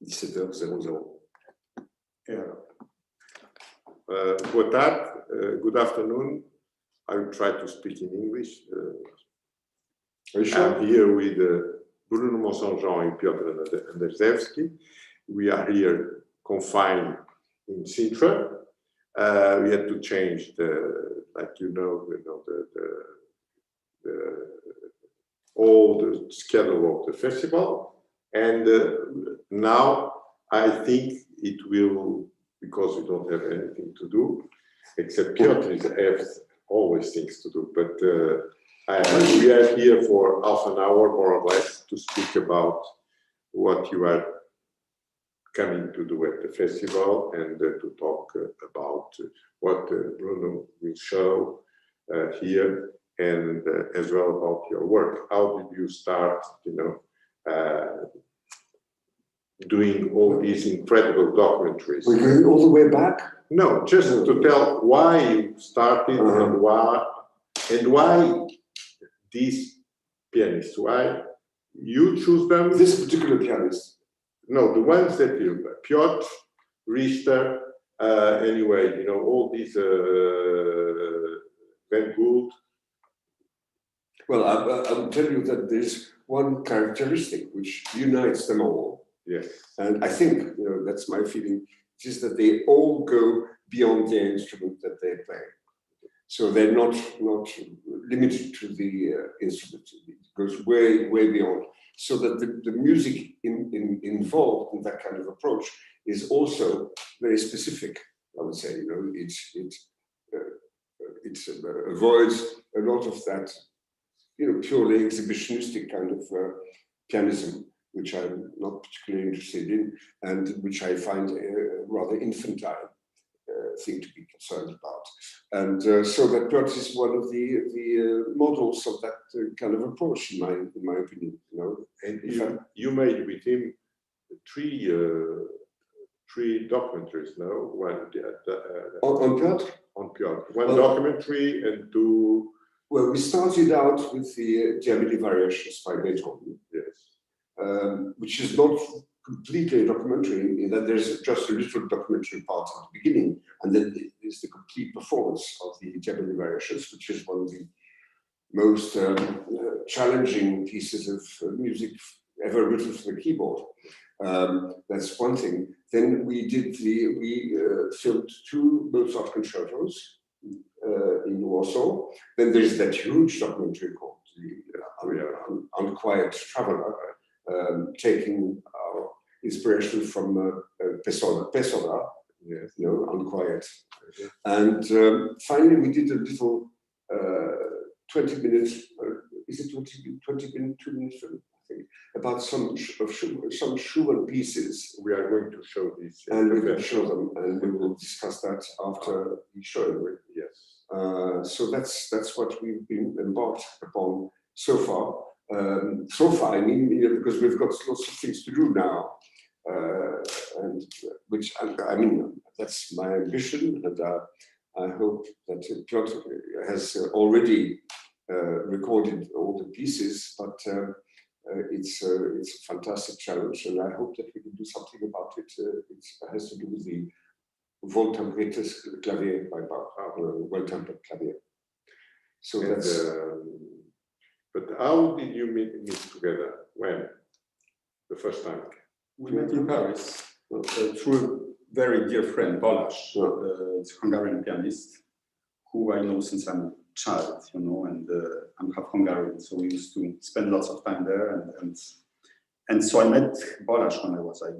17h00. Yeah. Boa tarde, good afternoon. I will try to speak in English. I'm here with Bruno Monsaingeon and Piotr Anderszewski. We are here confined in Sintra. We had to change like all the schedule of the festival, and now I think it will, because we don't have anything to do, except Piotr has always things to do, but we are here for half an hour more or less to speak about what you are coming to do at the festival, and to talk about what Bruno will show here, and as well about your work. How did you start, doing all these incredible documentaries? We're going all the way back? No, just to tell why you started and why these pianists, why you choose them. This particular pianist? No, the ones that you, Piotr, Richter, anyway, all these Van Gould. Well, I will tell you that there's one characteristic which unites them all. Yes. And I think, that's my feeling, is that they all go beyond the instrument that they play. So they're not limited to the instrument. It goes way, way beyond. So that the music involved in that kind of approach is also very specific, I would say. It avoids a lot of that, purely exhibitionistic kind of pianism, which I'm not particularly interested in, and which I find a rather infantile thing to be concerned about. And so that Piotr is one of the models of that kind of approach, in my opinion. And you made with him three documentaries, no? One on Piotr? On Piotr. One documentary and two. Well, we started out with the Diabelli Variations by Beethoven. Yes. Which is not completely a documentary, in that there's just a little documentary part at the beginning, and then there's the complete performance of the Diabelli Variations, which is one of the most challenging pieces of music ever written for the keyboard. That's one thing. Then we filmed two Mozart concertos in Warsaw. Then there's that huge documentary called The Unquiet Traveler, taking our inspiration from Pessoa, yes. Unquiet. Okay. And finally, we did a little 20 minutes, is it 20 minutes, 2 minutes film, I think, about some Schumann pieces. We are going to show these. And we will show them, and we will discuss that after the show. Yes. So that's what we've been embarked upon so far. So far, I mean, because we've got lots of things to do now, and which I mean, that's my ambition, and I hope that Piotr has already recorded all the pieces, but it's a fantastic challenge, and I hope that we can do something about it. It has to do with the Wohltemperiertes Klavier by Bach, well-tempered clavier. So that's. But how did you meet together? When? The first time? We met in Paris through a very dear friend, Paulo. It's a Hungarian pianist who I know since I'm a child, and I'm half Hungarian, so we used to spend lots of time there. And so I met Paulo when I was, I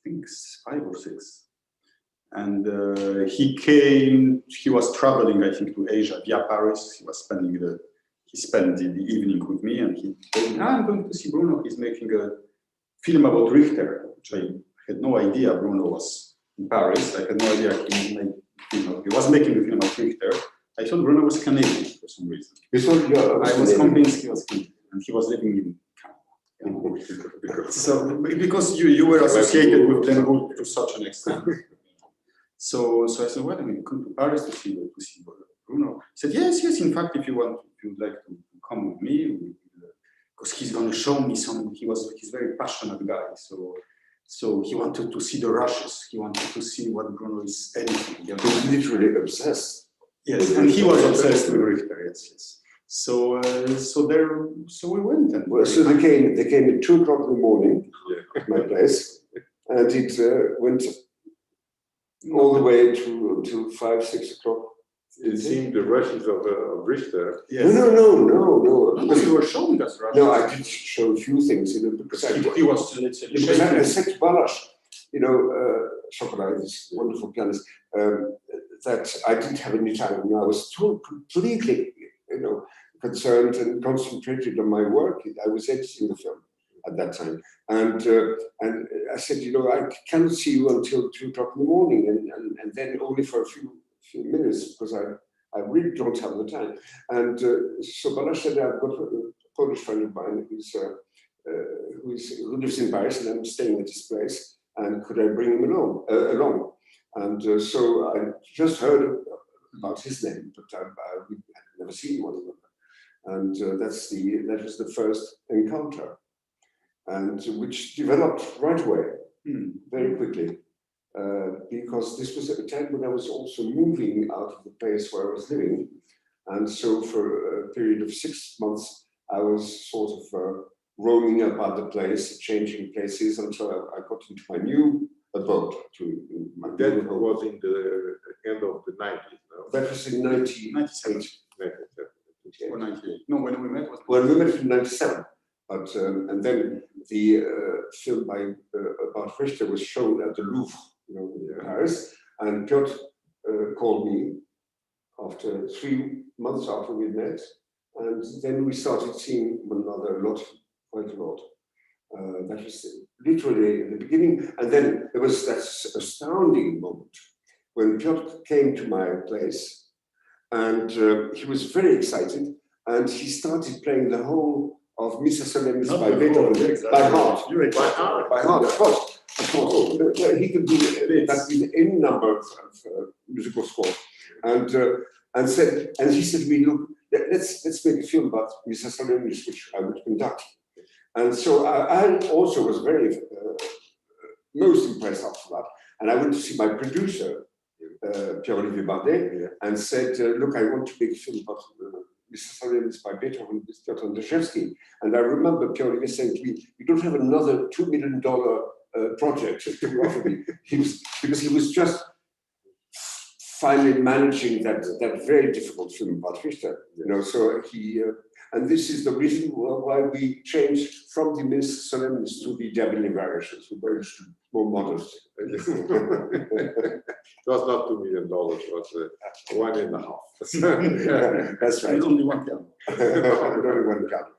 think, 5 or 6. And he was traveling, I think, to Asia via Paris. He spent the evening with me, and he told me, I'm going to see Bruno. He's making a film about Richter, which I had no idea Bruno was in Paris. I had no idea he was making a film about Richter. I thought Bruno was Canadian for some reason. I was convinced he was Canadian, and he was living in Canada. So because you were associated with Van Gould to such an extent. So I said, well, we come to Paris to see Bruno. He said, yes, in fact, if you'd like to come with me, because he's going to show me some, he's a very passionate guy. So he wanted to see the rushes. He wanted to see what Bruno is editing. You know? He's literally obsessed. Yes, and he was obsessed with Richter. Yes, yes. So we went. And well, so they came at 2 o'clock in the morning at my place, and it went all the way until 5, 6 o'clock. It seemed the rushes of Richter. Yes. No. No, you were showing us rushes. No, I did show a few things, you know, because he was, let's say, because I said to Balázs, you know, Chocolate, this wonderful pianist, that I didn't have any time. I was too completely, you know, concerned and concentrated on my work. I was editing the film at that time, and I said, you know, I cannot see you until 2 o'clock in the morning, and then only for a few minutes, because I really don't have the time. And so Balázs said, I've got a Polish friend of mine who lives in Paris, and I'm staying at his place, and could I bring him along? And so I just heard about his name, but I had never seen one of them. And that was the first encounter, and which developed right away, very quickly, because this was at a time when I was also moving out of the place where I was living, and so for a period of 6 months I was sort of roaming about the place, changing places until I got into my new abode. That was in the end of the 90s, no? That was in 1997. Or 98. No, when we met was. Well, we met in 97, but and then the film about Richter was shown at the Louvre, you know, in Paris, and Piotr called me after 3 months after we met, and then we started seeing one another quite a lot. That was literally in the beginning, and then there was that astounding moment when Piotr came to my place. And he was very excited, and he started playing the whole of Missa Solemnis by Beethoven by heart. By heart, of course. He could do that with any number of musical scores. And he said to me, look, let's make a film about Missa Solemnis, which I would conduct. And so I also was very most impressed after that. And I went to see my producer, Pierre-Olivier Bardet, and said, look, I want to make a film about Missa Solemnis by Beethoven with Piotr Anderszewski. And I remember Pierre-Olivier saying to me, you don't have another $2 million project to offer me. Because he was just finally managing that very difficult film about Richter. You know, so he, and this is the reason why we changed from the Missa Solemnis to the Diabelli variations. We were more modest. It was not $2 million, it was 1.5. Yeah, that's right. And only one piano. Only one piano.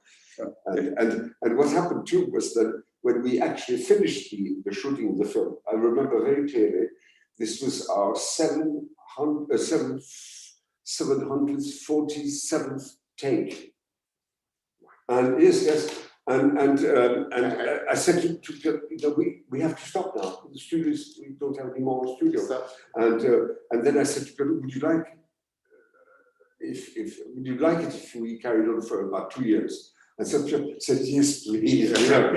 And what happened too was that when we actually finished the shooting of the film, I remember very clearly, this was our 747th take. And yes. And I said to you know, we have to stop now. The studios, we don't have any more studios. And then I said to Piotr, would you like it if we carried on for about 2 years? And so Piotr said, yes, please. No,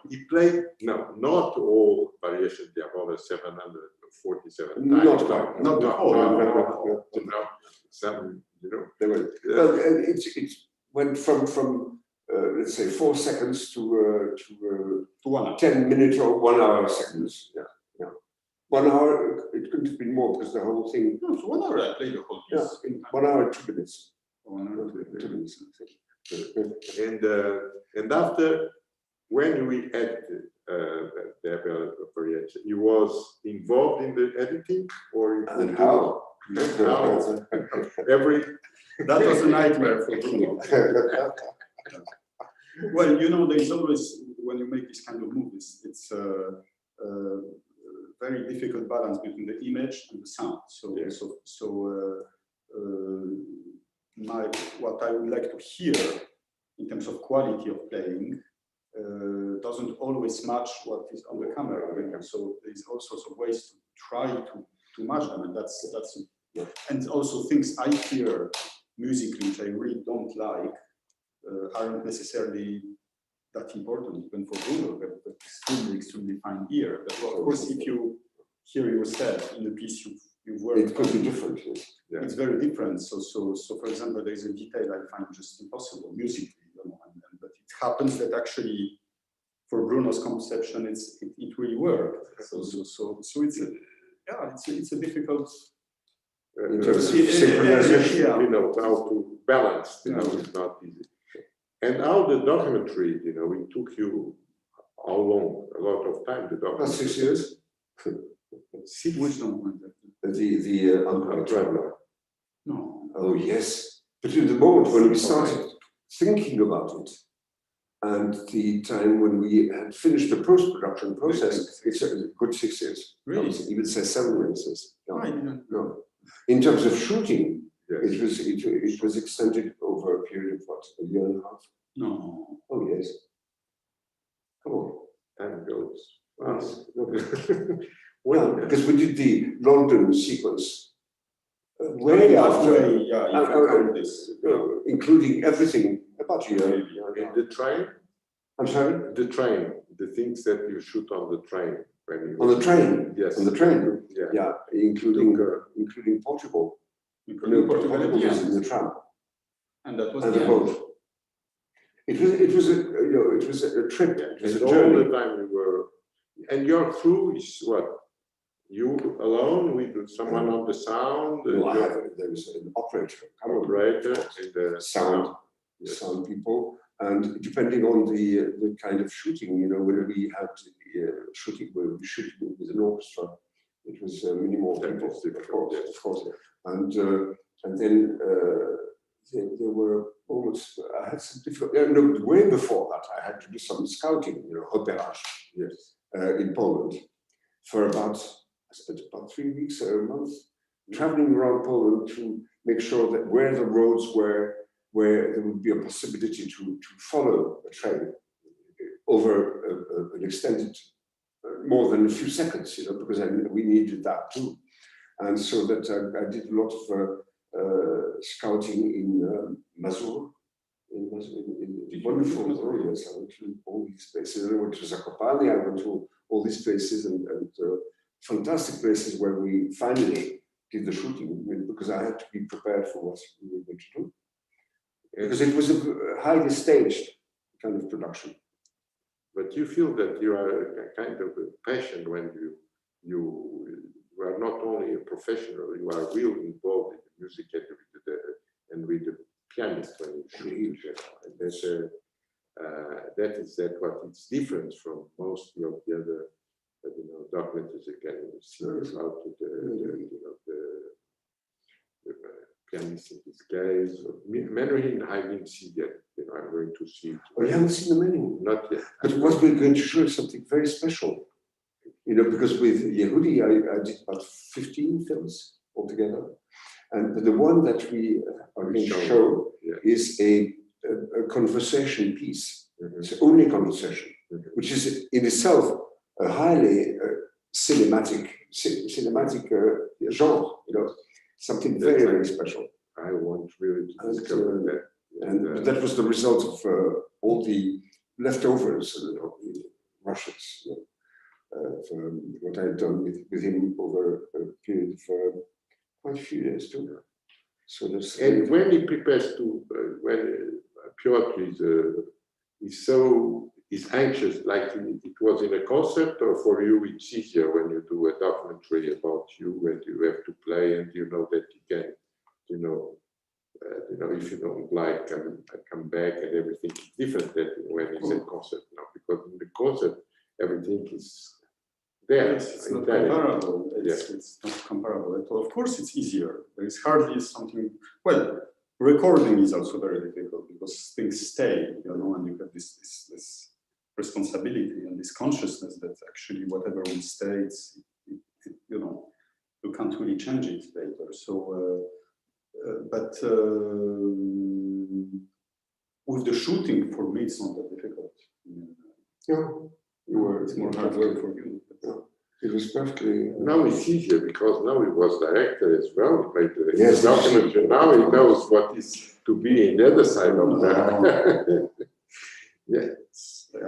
he played not all variations. There are 747 times. Not quite. Not all. No. Some, you know, they were. Well, it went from let's say 4 seconds to 1 hour. 10 minutes or 1 hour seconds. Yeah. 1 hour, it couldn't have been more because the whole thing. No, so 1 hour I played the whole piece. Yeah, 1 hour and 2 minutes. 1 hour and 2 minutes. And after, when we edited the variation, you was involved in the editing, or And how? That was a nightmare for Bruno. Well, you know, there's always, when you make this kind of movies, it's a very difficult balance between the image and the sound. So, yes. What I would like to hear in terms of quality of playing doesn't always match what is on the camera. So there's all sorts of ways to try to match them, and that's and also things I hear musically which I really don't like aren't necessarily that important. Even for Bruno, but extremely extremely fine ear. But of course, if you hear yourself in the piece you've worked it could be different. Yes. Yeah. it's very different. So for example, there is a detail I find just impossible musically, you know, but it happens that actually for Bruno's conception, it really worked. So it's a difficult. In terms of synchronization, Yeah. You know, how to balance, you know, it's not easy. And how the documentary, you know, it took you how long? A lot of time, the documentary. about 6 years. Which don't The Untraveler. Traveler. No. Oh yes, but in the moment when we started thinking about it, and the time when we had finished the post-production process, it's a good 6 years. Really? I would even say 7 years. No, I didn't. no. In terms of shooting, Yes. it was extended over a period of what, a year and a half? No. Oh yes. Come on. Time goes fast. Well, because we did the London sequence way after, Yeah, if you count this. including everything, about a year. In the train, I'm sorry? the things that you shoot on the train. When you, On the train? Yes. On the train? Yeah. Yeah, including Portugal. No, Portugal was in the tram And that was and the the end. boat. It was a trip. It was And a all journey. the time you were, and your crew is what? You alone with someone on the sound, No, your there was an operator, operator, and the sound, Yes. sound people, and depending on the kind of shooting, you know, when we had shooting, where we shooting with an orchestra, it was many more That people, is different, of course, and then there were almost, I had some difficult, no, way before that, I had to do some scouting, you know, repérage, Yes. in Poland, for I spent about 3 weeks or a month, traveling around Poland to make sure that where the roads were, where there would be a possibility to follow a train over an extended, more than a few seconds, you know, because we needed that too. And so that I did a lot of scouting in Mazur, in wonderful areas. I went to all these places. I went to Zakopane, I went to all these places and fantastic places where we finally did the shooting, because I had to be prepared for what we were going to do. Because it was a highly staged kind of production. But you feel that you are a kind of a passion when you are not only a professional, you are really involved in the music and with the pianist when you shoot. And that is what it's different from most of the other documentaries you can see about the pianist in this case. Menuhin, I didn't see yet. You know, I'm going to see it. Oh, you haven't seen the menu? Not yet. But what we're going to show is something very special. You know, because with Yehudi, I did about 15 films altogether. And the one that we are going to show is a conversation piece. It's only conversation, which is in itself a highly cinematic genre, you know, something very, very special. I want really to discover that. And that was the result of all the leftovers of the Russians, from what I had done with him over a period of quite a few years too. So that's. And when he prepares to, when Piotr is anxious, like it was in a concert, or for you it's easier when you do a documentary about you and you have to play and you know that you can, if you don't like, come back and everything is different than when it's a concert now, because in the concert everything is there. Yes, it's not comparable. It's not comparable at all. Of course, it's easier. There is hardly something. Well, recording is also very difficult because things stay, and you have this responsibility and this consciousness that actually whatever will stay, you can't really change it later. So, but with the shooting, for me, it's not that difficult. It's more hard work for you. It was perfectly. Now it's easier because now he was director as well. He made Yes, documentary. Now he knows what is to be in the other side of that.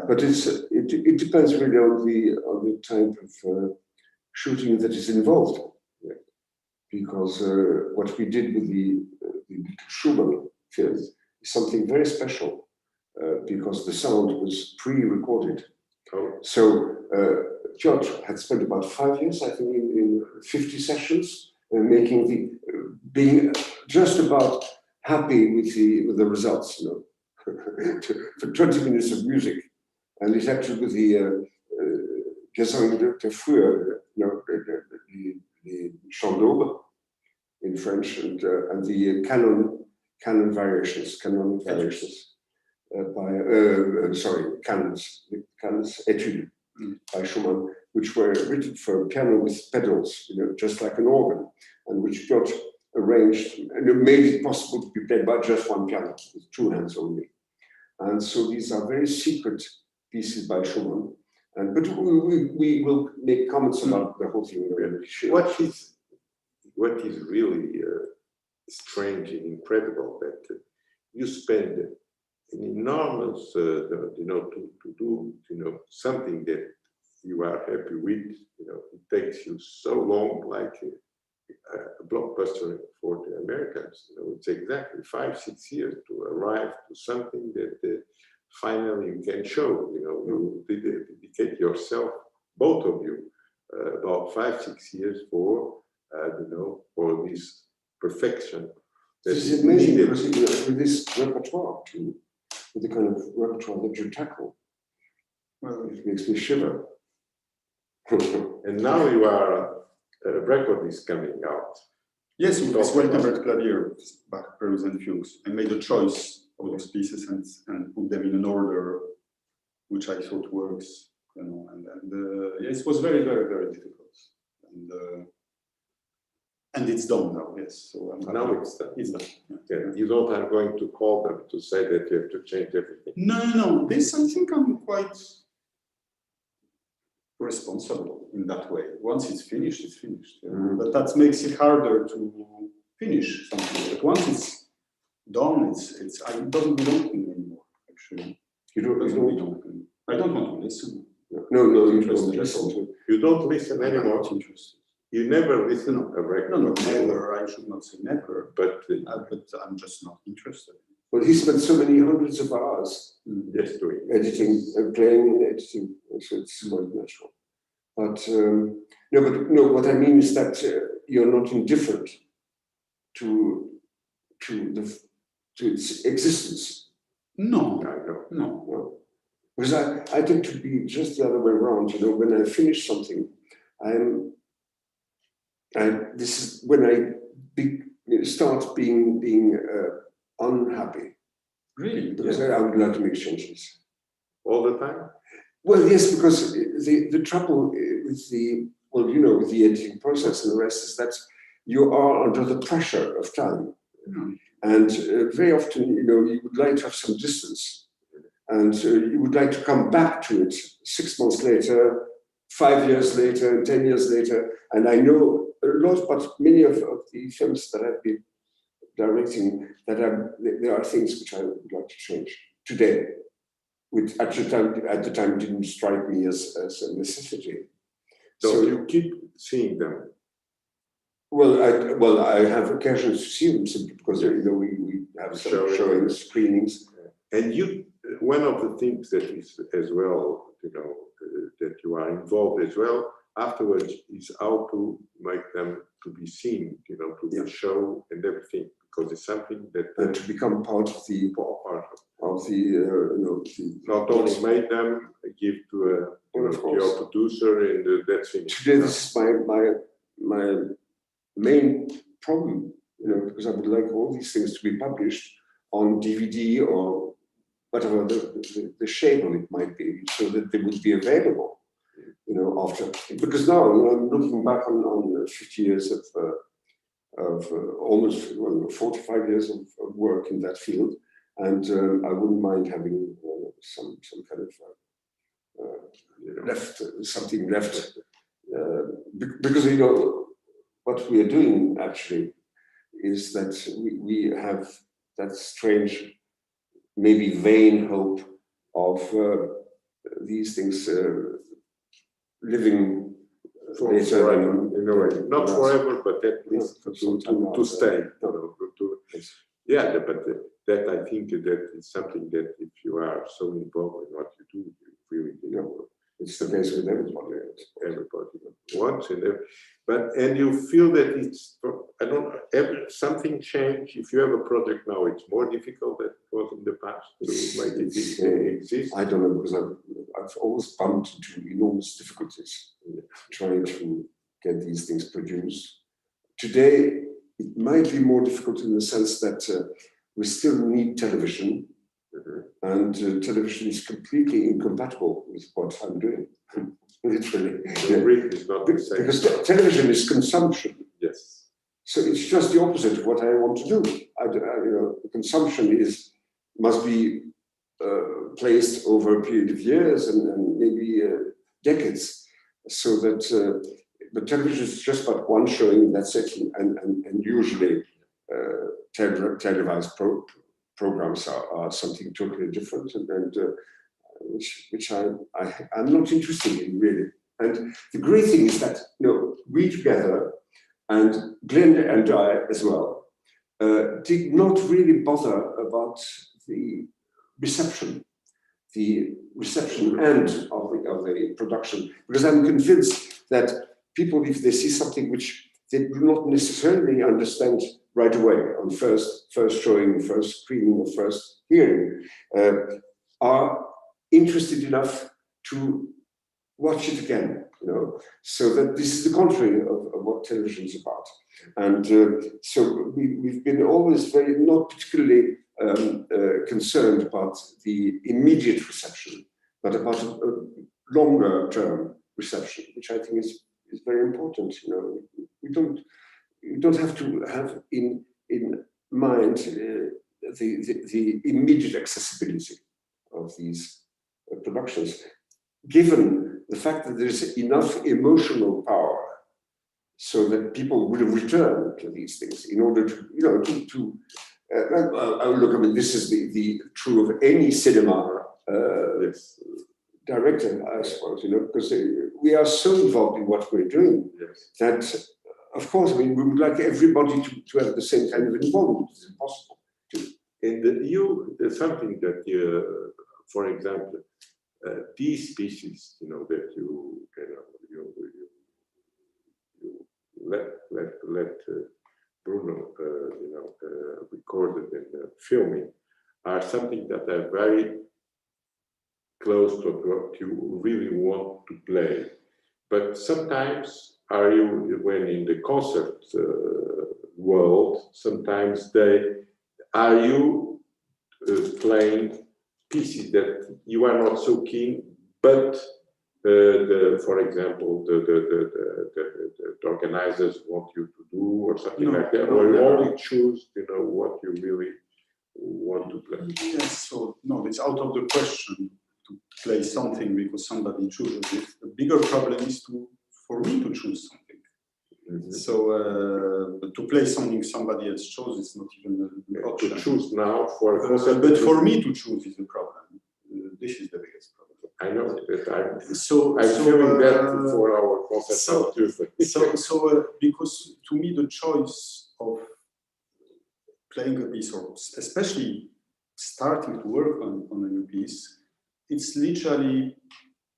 But it it depends really on the type of shooting that is involved. Because what we did with the Schumann film is something very special because the sound was pre-recorded. Oh. So Piotr had spent about 5 years, I think, in 50 sessions, being just about happy with the results, you know, for 20 minutes of music. And it actually with the Gesang de Feu, you know, the Chant d'Aube in French, and the canon variations canons etudes by Schumann, which were written for piano with pedals, you know, just like an organ, and which Piotr arranged and made it possible to be played by just one piano with 2 hands only. And so these are very secret pieces by Schumann. But we will make comments about the whole thing. What is really strange and incredible that you spend an enormous, to do, something that you are happy with. It takes you so long, like a blockbuster for the Americans. It's exactly 5-6 years to arrive to something that finally you can show. You dedicate yourself, both of you, about 5-6 years for this perfection. This is amazing because with this repertoire too, with the kind of repertoire that you tackle, well, it makes me shiver. And now you are, a record is coming out. Yes, with this well-tempered clavier, Bach, Preludes and Fugues. I made a choice of those pieces and put them in an order which I thought works, yes, it was very, very, very difficult. And it's done now, yes. So now it's done. It's done. Yeah. You don't are going to call them to say that you have to change everything. No. This, I think I'm quite responsible in that way. Once it's finished, it's finished. But that makes it harder to finish something. But once it's done, it doesn't belong to me anymore, actually. I don't want to listen. No, you don't listen to. You don't listen anymore. You never listen to a record. No, never. I should not say never. But I'm just not interested. Well, he spent so many hundreds of hours just doing editing, playing and editing, so it's quite natural. But what I mean is that you're not indifferent to its existence. No. Because I tend to be just the other way around. When I finish something, this is when I start being unhappy. Really? Because I would like to make changes. All the time? Well, yes, because the trouble with with the editing process and the rest is that you are under the pressure of time. And very often, you would like to have some distance. And you would like to come back to it 6 months later, 5 years later, 10 years later. And I know a lot, but many of the films that I've been directing, there are things which I would like to change today, which at the time didn't strike me as a necessity. So you keep seeing them? Well, I have occasions to see them simply because we have some showings, screenings. And one of the things that is as well, that you are involved as well, afterwards is how to make them to be seen, to the show and everything, because it's something that to become part of the not only make them give to your producer and that's finished. Today, this is my main problem, because I would like all these things to be published on DVD or whatever the shape of it might be, so that they would be available, after. Because now, I'm looking back on 50 years of almost 45 years of work in that field, and I wouldn't mind having some kind of something left, because what we are doing actually is that we have that strange, maybe vain hope of these things living forever, in a way. Not forever, but at least to stay. Yeah, but that I think that is something that if you are so involved in what you do, you really it's the case with everybody. Everybody wants it, and you feel that it's, I don't know, something changed. If you have a project now, it's more difficult than it was in the past to make it exist. I don't know, because I've always bumped into enormous difficulties trying to get these things produced. Today, it might be more difficult in the sense that we still need television. And television is completely incompatible with what I'm doing, literally. Is not the same. Because television is consumption. Yes. So it's just the opposite of what I want to do. The consumption must be placed over a period of years and maybe decades, so that the television is just about one showing, that's it, and usually televised programs are something totally different, and which I'm not interested in, really. And the great thing is that we together, and Glenn and I as well, did not really bother about the reception end of the production, because I'm convinced that people, if they see something which they do not necessarily understand right away on first showing, first screening, or first hearing, are interested enough to watch it again, so that this is the contrary of what television is about. And so we've been always not particularly concerned about the immediate reception, but about a longer term reception, which I think is very important. You don't have to have in mind the immediate accessibility of these productions, given the fact that there's enough emotional power so that people will return to these things in order to, look, I mean, this is the true of any cinema director, I suppose, because we are so involved in what we're doing that, of course, I mean, we would like everybody to have the same kind of involvement. It's impossible to. And there's something that, for example, these pieces, that you let Bruno, recorded and filming, are something that are very close to what you really want to play. But sometimes, when in the concert world, sometimes are you playing pieces that you are not so keen, but for example, the organizers want you to do, or something like that, or you only choose, what you really want to play? Yes, so no, it's out of the question to play something because somebody chooses it. The bigger problem is for me to choose something. Mm-hmm. So to play something somebody else chose is not even an option. To choose now for a concert, but for me to choose is the problem. This is the biggest problem. I know that I'm feeling that for our concert too. Because to me the choice of playing a piece, or especially starting to work on a new piece, it's literally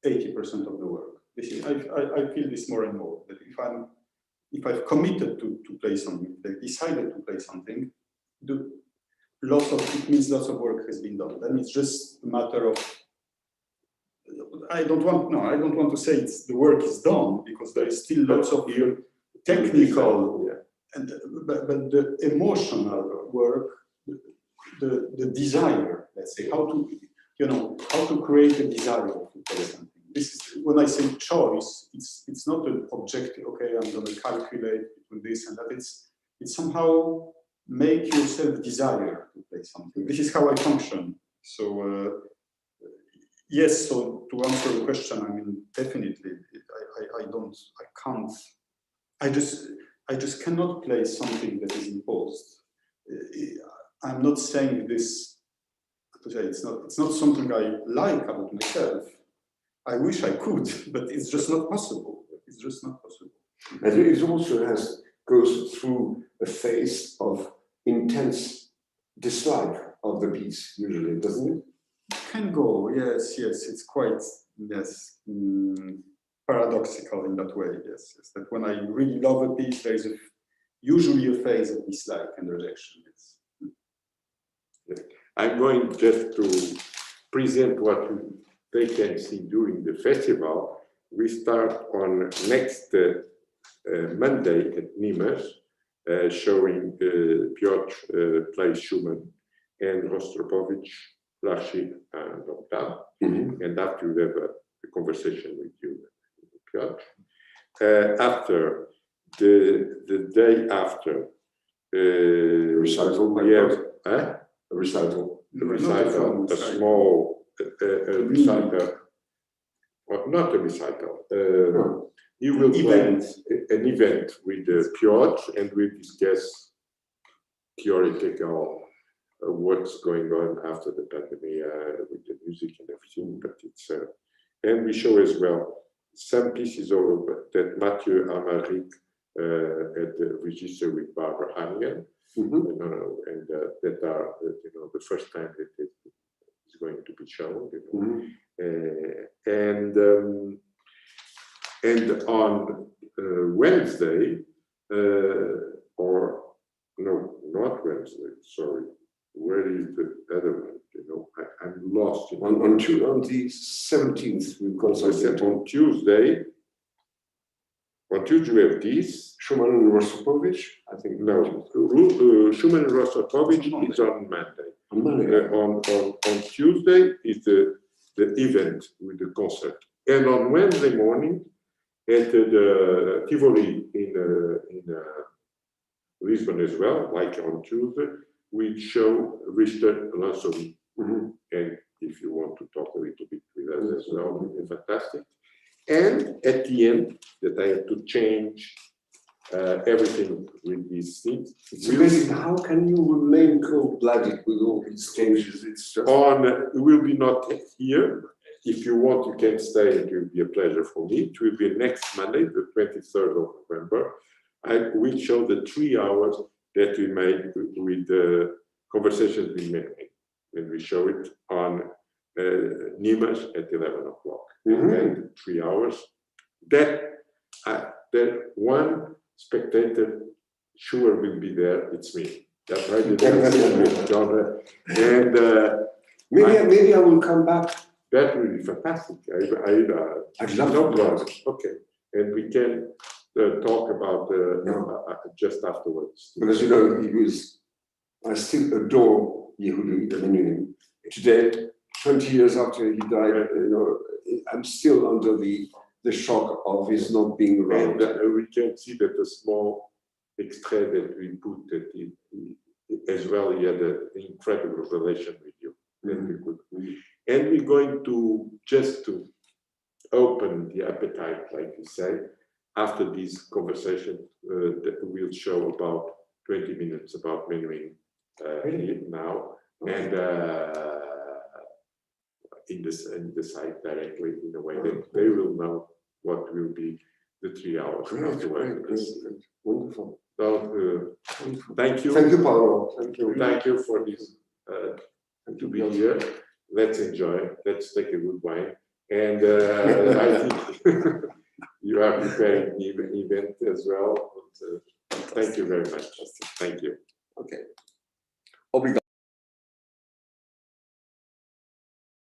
80% of the work. I feel this more and more, that if I've committed to play something, if I've decided to play something, it means lots of work has been done. Then it's just a matter of, I don't want to say the work is done, because there is still lots of technical, but the emotional work, the desire, let's say, how to create a desire to play something. This is, when I say choice, it's not an objective. Okay, I'm going to calculate between this and that. It's somehow make yourself desire to play something. This is how I function. So yes. So to answer the question, I mean, definitely, I just cannot play something that is imposed. I'm not saying this to say it's not something I like about myself. I wish I could, but it's just not possible. It's just not possible. And it also goes through a phase of intense dislike of the piece, usually, doesn't it? Can go, yes. It's quite, paradoxical in that way, yes. That when I really love a piece, there is usually a phase of dislike and rejection. I'm going just to present what they can see during the festival. We start on next Monday at Nimes, showing Piotr plays Schumann and Rostropovich, Laschet and Octave. And after we have a conversation with you, Piotr. After the day after, Recital, we have a recital. a small recital, or not a recital. You will play an event with Piotr, and we discuss theoretical what's going on after the pandemic with the music and everything. But it's and we show as well some pieces of that Mathieu Amaric had registered with Barbara Hannigan. And that are the first time that it is going to be shown. And on Wednesday, or no, not Wednesday. Sorry, where is the other one? I'm lost. On the 17th, we've got something. On Tuesday. On Tuesday we have this. Schumann and Rostropovich, I think. No, Schumann and Rostropovich is on Monday. On Monday. On Tuesday is the event with the concert. And on Wednesday morning at the Tivoli in Lisbon as well, like on Tuesday, we show Richter Lansovi. And if you want to talk a little bit with us as well, it's fantastic. And at the end, that I have to change everything with these things. It's amazing. How can you remain cold-blooded with all these changes? It's just... It will be not here. If you want, you can stay. It will be a pleasure for me. It will be next Monday, the 23rd of November. I will show the 3 hours that we made with the conversations we made. And we show it on Nimes at 11 o'clock. And 3 hours. That one spectator sure will be there. It's me. That's right. And maybe I will come back. That will be fantastic. I'd love to. Okay, and we can talk about just afterwards. Because I still adore Yehudi Menuhin. Today, 20 years after he died, I'm still under the shock of his not being around. And we can see that the small extrait that we put that as well, he had an incredible relation with you. And we're going to just to open the appetite, like you say, after this conversation that we'll show about 20 minutes about Menuhin now. And in the site directly in a way that they will know what will be the 3 hours afterwards. Wonderful. So, thank you. Thank you, Paulo. Thank you for this to be here. Let's enjoy. Let's take a good wine. And I think you are preparing the event as well. But, thank you very much. Thank you. Okay. Obrigado.